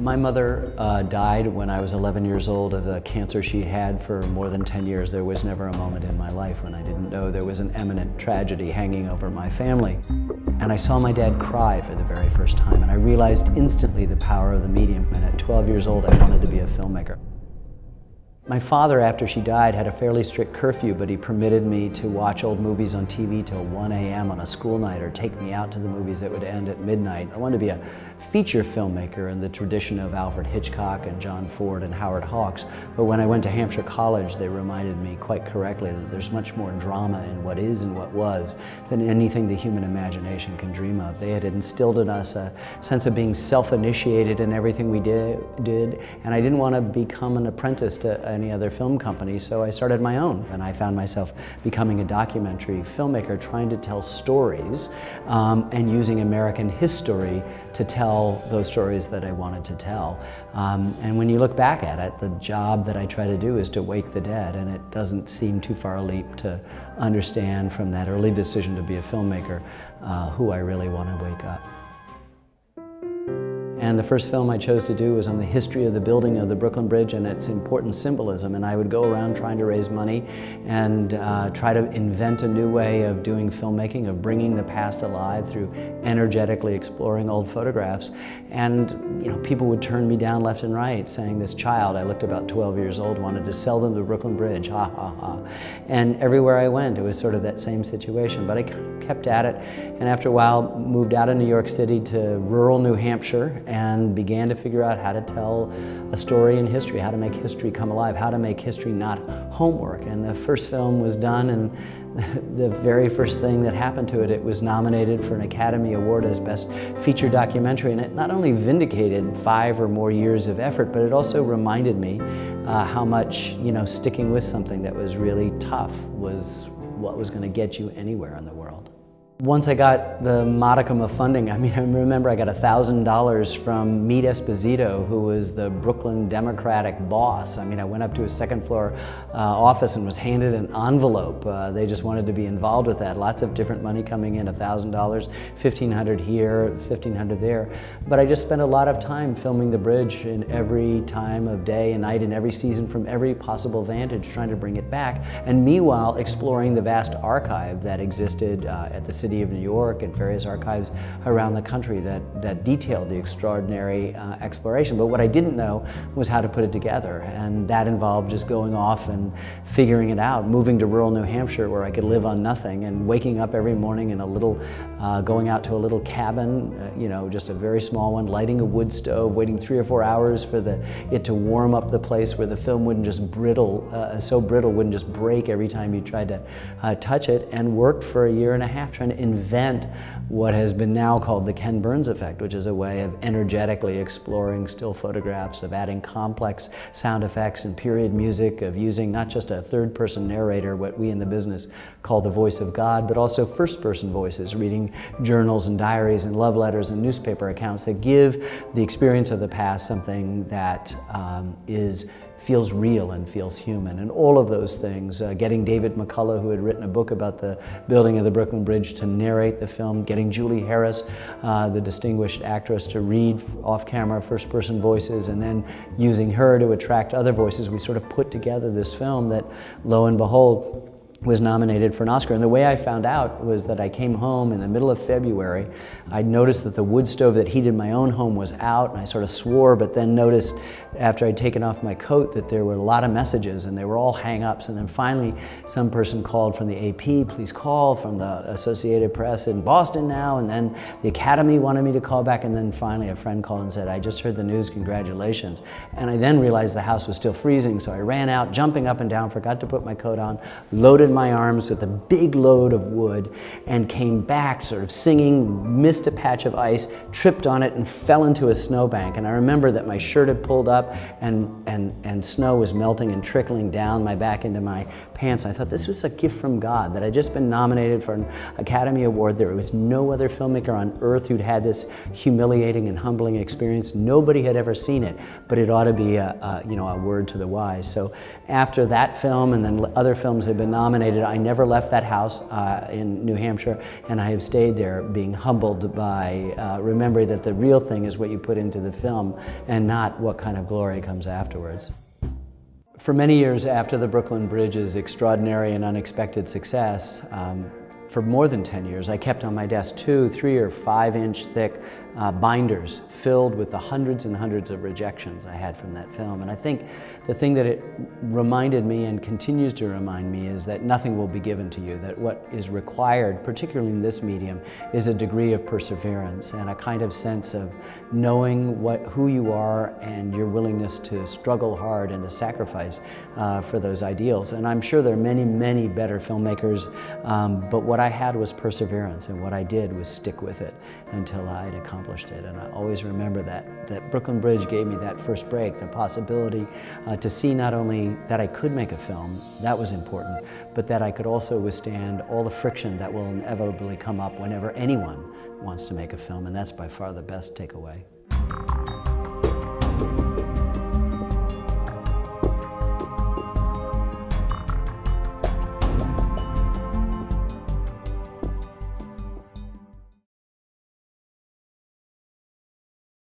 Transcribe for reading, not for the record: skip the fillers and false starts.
My mother died when I was 11 years old of a cancer she had for more than 10 years. There was never a moment in my life when I didn't know there was an imminent tragedy hanging over my family. And I saw my dad cry for the very first time, and I realized instantly the power of the medium. And at 12 years old, I wanted to be a filmmaker. My father, after she died, had a fairly strict curfew, but he permitted me to watch old movies on TV till 1 a.m. on a school night, or take me out to the movies that would end at midnight. I wanted to be a feature filmmaker in the tradition of Alfred Hitchcock and John Ford and Howard Hawks. But when I went to Hampshire College, they reminded me quite correctly that there's much more drama in what is and what was than anything the human imagination can dream of. They had instilled in us a sense of being self-initiated in everything we did, and I didn't want to become an apprentice to any other film company, so I started my own. And I found myself becoming a documentary filmmaker, trying to tell stories and using American history to tell those stories that I wanted to tell. And when you look back at it, the job that I try to do is to wake the dead, and it doesn't seem too far a leap to understand from that early decision to be a filmmaker who I really want to wake up. And the first film I chose to do was on the history of the building of the Brooklyn Bridge and its important symbolism. And I would go around trying to raise money and try to invent a new way of doing filmmaking, of bringing the past alive through energetically exploring old photographs. And people would turn me down left and right, saying this child, I looked about 12 years old, wanted to sell them the Brooklyn Bridge, ha ha ha. And everywhere I went, it was sort of that same situation. But I kept at it, and after a while moved out of New York City to rural New Hampshire and began to figure out how to tell a story in history, how to make history come alive, how to make history not homework. And the first film was done, and the very first thing that happened to it, it was nominated for an Academy Award as Best Feature Documentary. And it not only vindicated 5 or more years of effort, but it also reminded me how much sticking with something that was really tough was what was going to get you anywhere in the world. Once I got the modicum of funding, I remember I got $1,000 from Mediabistro, who was the Brooklyn Democratic boss. I went up to his second floor office and was handed an envelope. They just wanted to be involved with that. Lots of different money coming in, $1,000, $1,500 here, $1,500 there. But I just spent a lot of time filming the bridge in every time of day and night, in every season, from every possible vantage, trying to bring it back. And meanwhile, exploring the vast archive that existed at the City of New York and various archives around the country that detailed the extraordinary exploration. But what I didn't know was how to put it together, and that involved just going off and figuring it out, moving to rural New Hampshire where I could live on nothing, and waking up every morning in a little, going out to a little cabin, just a very small one, lighting a wood stove, waiting 3 or 4 hours for it to warm up the place where the film wouldn't just so brittle wouldn't just break every time you tried to touch it, and worked for a year and a half trying to invent what has been now called the Ken Burns effect, which is a way of energetically exploring still photographs, of adding complex sound effects and period music, of using not just a third-person narrator, what we in the business call the voice of God, but also first-person voices, reading journals and diaries and love letters and newspaper accounts that give the experience of the past something that feels real and feels human. And all of those things, getting David McCullough, who had written a book about the building of the Brooklyn Bridge, to narrate the film, getting Julie Harris, the distinguished actress, to read off-camera first-person voices, and then using her to attract other voices, we sort of put together this film that, lo and behold, was nominated for an Oscar. And the way I found out was that I came home in the middle of February. I noticed that the wood stove that heated my own home was out, and I sort of swore, but then noticed after I'd taken off my coat that there were a lot of messages, and they were all hang-ups. And then finally, some person called from the AP, please call, from the Associated Press in Boston now, and then the Academy wanted me to call back, and then finally a friend called and said, I just heard the news, congratulations. And I then realized the house was still freezing, so I ran out, jumping up and down, forgot to put my coat on, loaded my arms with a big load of wood, and came back sort of singing, missed a patch of ice, tripped on it, and fell into a snowbank. And I remember that my shirt had pulled up, and snow was melting and trickling down my back into my pants. I thought this was a gift from God, that I'd just been nominated for an Academy Award. There was no other filmmaker on earth who'd had this humiliating and humbling experience. Nobody had ever seen it, but it ought to be a word to the wise. So after that film, and then other films had been nominated, nominated, I never left that house in New Hampshire, and I have stayed there being humbled by remembering that the real thing is what you put into the film and not what kind of glory comes afterwards. For many years after the Brooklyn Bridge's extraordinary and unexpected success, for more than 10 years, I kept on my desk 2, 3, or 5-inch thick binders filled with the hundreds and hundreds of rejections I had from that film. And I think the thing that it reminded me and continues to remind me is that nothing will be given to you, that what is required, particularly in this medium, is a degree of perseverance and a kind of sense of knowing who you are and your willingness to struggle hard and to sacrifice for those ideals. And I'm sure there are many, many better filmmakers, but what I had was perseverance, and what I did was stick with it until I'd accomplished it. And I always remember that Brooklyn Bridge gave me that first break, the possibility to see not only that I could make a film, that was important, but that I could also withstand all the friction that will inevitably come up whenever anyone wants to make a film, and that's by far the best takeaway.